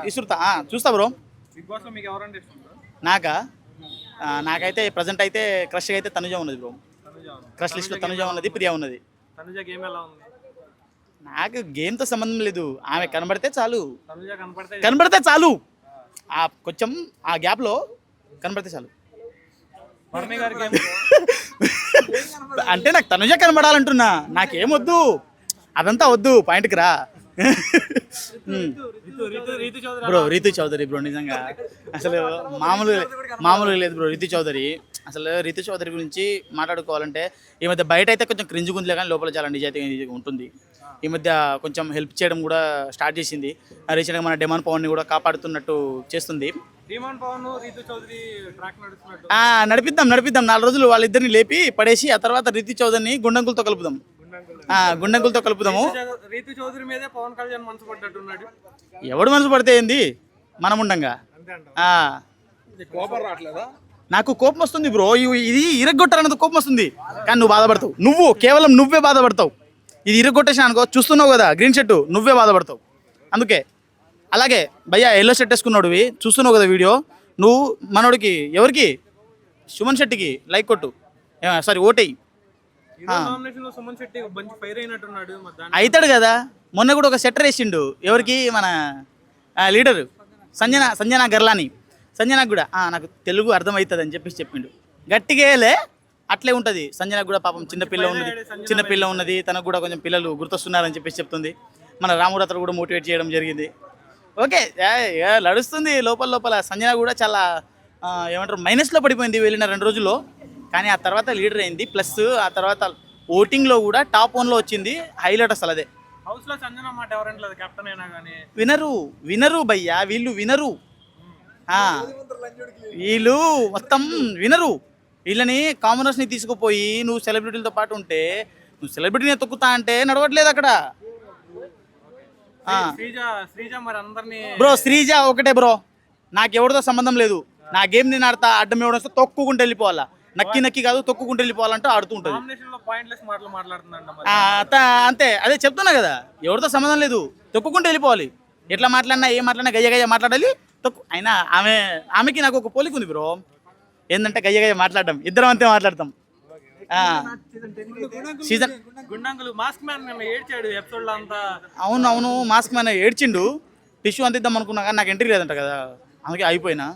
ఇసురుతా చూస్తా bro. Big boss లో మీకు ఎవరంటే ఇష్టం? నాకా నాకైతే ప్రజెంట్ అయితే క్రష్ అయితే తనుజ ఉన్నది బ్రో. క్రష్ లిస్ట్లో తనుజ ఉన్నది, ప్రియా ఉన్నది. తనుజ గేమ్ ఎలా ఉంది? నాకు గేమ్తో సంబంధం లేదు, ఆమె కనబడితే చాలు. తనుజ కనబడితే చాలు, కొంచెం ఆ గ్యాప్లో కనబడితే చాలు. వర్ణి గారి గేమ్ అంటే నాకు తనుజ కనబడాలంటున్నా, నాకేమొద్దు అదంతా వద్దు, పాయింట్కి రా. బ్రో రీతు చౌదరి బ్రో, నిజంగా అసలు మామూలుగా లేదు బ్రో. రీతు చౌదరి అసలు రీతు చౌదరి గురించి మాట్లాడుకోవాలంటే ఈ మధ్య బయట అయితే కొంచెం క్రింజ్ గుందిలే, కానీ లోపల చాలా నిజాయితీ ఉంటుంది. ఈ మధ్య కొంచెం హెల్ప్ చేయడం కూడా స్టార్ట్ చేసింది. రీసెంట్గా మన డెమాన్ పవన్ని కూడా కాపాడుతున్నట్టు చేస్తుంది. నడిపిద్దాం 4 రోజులు వాళ్ళిద్దరిని లేపి పడేసి ఆ తర్వాత రీతు చౌదరిని గుండంకులతో కలుపుదాము. రీతు చౌదరి మీదే పవన్ కళ్యాణ్ మనసు పడ్డట్టున్నాడు. ఎవడు మనసు పడితే ఏంది, మనం ఉండంగా. నాకు కోపం వస్తుంది బ్రో, ఇది ఇరగొట్టాలన్నది కోపం వస్తుంది, కానీ నువ్వు బాధపడతావు. కేవలం నువ్వే బాధపడతావు. ఇది ఇరగొట్టేసా అనుకో, చూస్తున్నావు కదా గ్రీన్ షర్టు, నువ్వే బాధపడతావు. అందుకే అలాగే భయ్యా ఎల్లో షర్ట్ వేసుకున్నాడు, చూస్తున్నావు కదా వీడియో. నువ్వు మనోడికి ఎవరికి సుమన్ శెట్టికి లైక్ కొట్టు, సారీ ఓటేయి. అవుతాడు కదా, మొన్న కూడా ఒక సెటర్ వేసిండు, ఎవరికి మన లీడరు సంజనా గర్లాని. సంజనాకు కూడా నాకు తెలుగు అర్థమవుతుంది అని చెప్పిండు. గట్టిగా వేయలే, అట్లే ఉంటుంది. సంజనాకు కూడా పాపం చిన్నపిల్ల ఉన్నది, తనకు కూడా కొంచెం పిల్లలు గుర్తొస్తున్నారని చెప్తుంది. మన రామురాత్ర కూడా మోటివేట్ చేయడం జరిగింది. ఓకే నడుస్తుంది లోపల. సంజన కూడా చాలా ఏమంటారు మైనస్లో పడిపోయింది వెళ్ళిన 2 రోజుల్లో, కానీ ఆ తర్వాత లీడర్ అయింది. ప్లస్ ఆ తర్వాత ఓటింగ్లో కూడా టాప్ 1లో వచ్చింది. హైలైట్ అసలు అదే. వినరు భయ్యా, వీళ్ళు వినరు. వీళ్ళు మొత్తం వినరు. వీళ్ళని కామనర్స్ని తీసుకుపోయి నువ్వు సెలబ్రిటీలతో పాటు ఉంటే, నువ్వు సెలబ్రిటీని తొక్కుతా అంటే నడవట్లేదు అక్కడ. బ్రో శ్రీజ ఒకటే బ్రో, నాకెవరితో సంబంధం లేదు. నా గేమ్ నేను ఆడతా, అడ్డం ఎవడ వస్తే తొక్కుకుంటూ వెళ్ళిపోవాలా, నక్కి కాదు తొక్కుకుంటూ వెళ్ళిపోవాలంటే ఆడుతూ ఉంటుంది. అంతే, అదే చెప్తున్నా కదా, ఎవరితో సంబంధం లేదు, తొక్కుకుంటూ వెళ్ళిపోవాలి. ఎట్లా మాట్లాడినా ఏం మాట్లాడినా గయ్య మాట్లాడాలి. అయినా ఆమెకి నాకు ఒక పోలిక ఉంది బ్రో, ఏంటంటే గయ్య మాట్లాడడం, ఇద్దరం అంతే మాట్లాడతాం. అవును మాస్క్ మ్యాన్ ఏడ్చిండు, టిష్యూ అందిద్దాం అనుకున్నా కానీ నాకు ఎంట్రీ లేదంట కదా, అందుకే అయిపోయినా.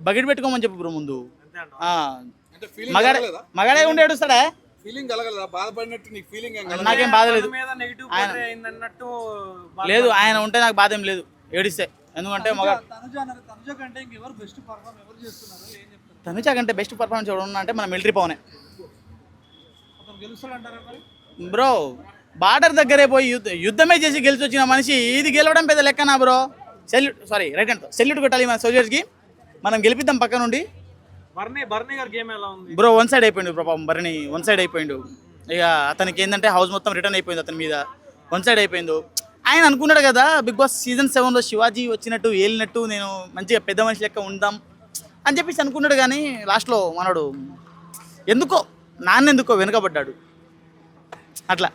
బకెట్ పెట్టుకోమని చెప్పు బ్రో ముందు. మగాడే ఉండి ఏడుస్తాడా? నాకేం బాధ లేదు, లేదు ఆయన ఉంటే నాకు బాధ ఏం లేదు ఏడిస్తే. ఎందుకంటే తనుజ కంటే బెస్ట్ పర్ఫార్మెన్స్ ఎవరు అంటే మన మిలిటరీ పవనే బ్రో. బార్డర్ దగ్గరే పోయి యుద్ధమే చేసి గెలిచి వచ్చిన మనిషి ఇది గెలవడం పెద్ద లెక్కనా బ్రో? సెల్యూట్ కొట్టాలి మన సోల్జర్స్కి. మనం గెలిపిద్దాం పక్క నుండి. బ్రో వన్ సైడ్ అయిపోయిండు బ్రో, పాపం భరణి వన్ సైడ్ అయిపోయిండు. ఇక అతనికి ఏంటంటే హౌస్ మొత్తం రిటర్న్ అయిపోయింది అతని మీద, వన్ సైడ్ అయిపోయిండు. ఆయన అనుకున్నాడు కదా బిగ్ బాస్ సీజన్ 7లో శివాజీ వచ్చినట్టు ఏలినట్టు నేను మంచిగా పెద్ద మనిషి లెక్క ఉందాం అని చెప్పేసి అనుకున్నాడు, కానీ లాస్ట్లో మనోడు నాన్నెందుకో వెనుకబడ్డాడు. అట్లా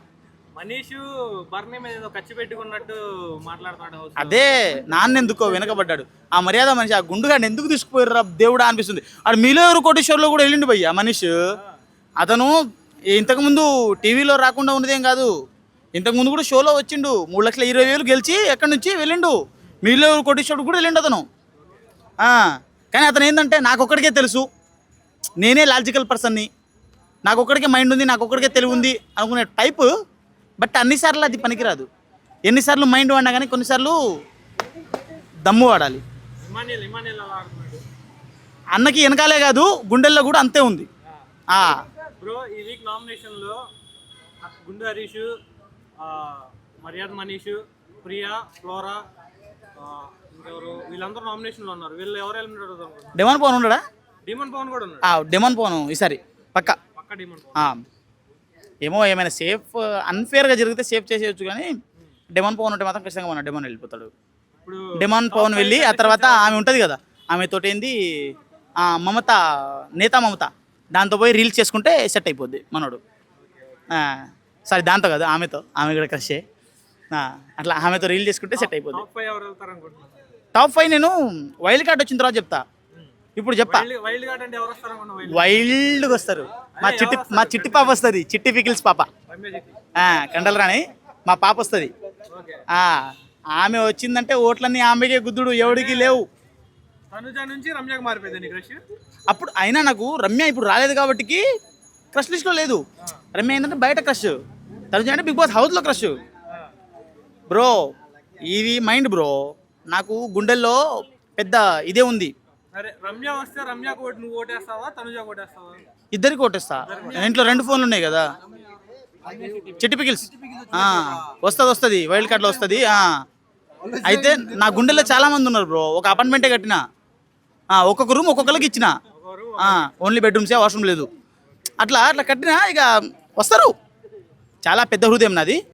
అదే నాన్నెందుకో వెనుకబడ్డాడు. ఆ మర్యాద మనిషి, ఆ గుండుగాడిని ఎందుకు తీసుకుపోయారు దేవుడా అనిపిస్తుంది. ఆడు మీలో ఎవరు కోటేశ్వర్లో కూడా వెళ్ళిండు భయ్య మనిషి. అతను ఇంతకుముందు టీవీలో రాకుండా ఉన్నదేం కాదు, ఇంతకుముందు కూడా షోలో వచ్చిండు. 3,20,000 గెలిచి ఎక్కడి నుంచి వెళ్ళిండు. మీలో ఎవరు కోటేశ్వరుడు కూడా వెళ్ళిండు అతను. కానీ అతను ఏంటంటే నాకొక్కడికే తెలుసు, నేనే లాజికల్ పర్సన్ని, నాకొక్కడికే మైండ్ ఉంది, నాకొక్కడికే తెలివి ఉంది అనుకునే టైపు. బట్ అన్నిసార్లు అది పనికిరాదు. ఎన్నిసార్లు మైండ్ వాడినా కానీ కొన్నిసార్లు దమ్ము వాడాలి. అన్నకి వెనకాలే కాదు గుండెల్లో కూడా అంతే ఉంది. బ్రో ఈ వీక్ నామినేషన్లో గుండు హరీష్, మర్యాద మనీష్, ప్రియా, ఫ్లోరా, ఇంకెవరు వీళ్ళందరూ నామినేషన్లో ఉన్నారు. వీళ్ళు ఎవరు ఎలిమినేట్ అవుతారు? డెమాన్ పవన్ ఉన్నాడా? డెమాన్ పవన్ కూడా ఉన్నాడు. డెమాన్ పవన్ ఈసారి పక్క ఏమో ఏమైనా సేఫ్ అన్ఫేర్గా జరిగితే సేఫ్ చేసేయచ్చు, కానీ డెమాన్ పవన్ ఉంటే మాత్రం ఖచ్చితంగా మన డెమాన్ వెళ్ళిపోతాడు. డెమాన్ పవన్ వెళ్ళి ఆ తర్వాత ఆమె ఉంటుంది కదా, ఆమెతోటి ఏంది నేతా మమత, దాంతో పోయి రీల్స్ చేసుకుంటే సెట్ అయిపోద్ది మనోడు. సారీ దాంతో కాదు, ఆమె కూడా క్రషే. అట్లా ఆమెతో రీల్ చేసుకుంటే సెట్ అయిపోతుంది. టాప్ 5 ఎవరు వెళ్తారు అనుకుంటున్నారు? టాప్ 5 నేను వైల్డ్ కార్డ్ వచ్చిన తర్వాత చెప్తా. ఇప్పుడు చెప్పా, వైల్డ్ కార్డ్ అంటే ఎవరు వస్తారు అనుకున్నా? వైల్డ్గా వస్తారు. మా చిట్టి పాప వస్తుంది, చిట్టి పికిల్స్ పాప, రమ్య జెట్టి. కండలు రాని మా పాప వస్తుంది. ఓకే. ఆమె వచ్చిందంటే ఓట్లన్నీ ఆమెకే గుద్దుడు, ఎవడికి లేవు. తనుజ నుంచి రమ్యకు మారిపోయింది నీ క్రష్? అప్పుడు అయినా నాకు రమ్య ఇప్పుడు రాలేదు కాబట్టి క్రష్ లిస్ట్లో లేదు. రమ్య ఏంటంటే బయట క్రష్, తనుజ అంటే బిగ్ బాస్ హౌస్లో క్రష్. బ్రో ఇది మైండ్ బ్రో, నాకు గుండెల్లో పెద్ద ఇదే ఉంది. సరే, రమ్య వస్తే రమ్యకు ఓటు నువ్వు ఓటేస్తావా, తనుజ ఓటేస్తావా? ఇద్దరికి కొట్టేస్తా. ఇంట్లో 2 ఫోన్లు ఉన్నాయి కదా. చిట్టి పికిల్స్ వస్తుంది, వైల్డ్ కార్డ్లో వస్తుంది. అయితే నా గుండెల్లో చాలా మంది ఉన్నారు బ్రో. ఒక అపార్ట్మెంటే కట్టిన, ఒక్కొక్క రూమ్ ఒక్కొక్కరికి ఇచ్చిన, ఓన్లీ బెడ్రూమ్సే, వాష్రూమ్ లేదు. అట్లా కట్టినా ఇక వస్తారు. చాలా పెద్ద హృదయం నాది.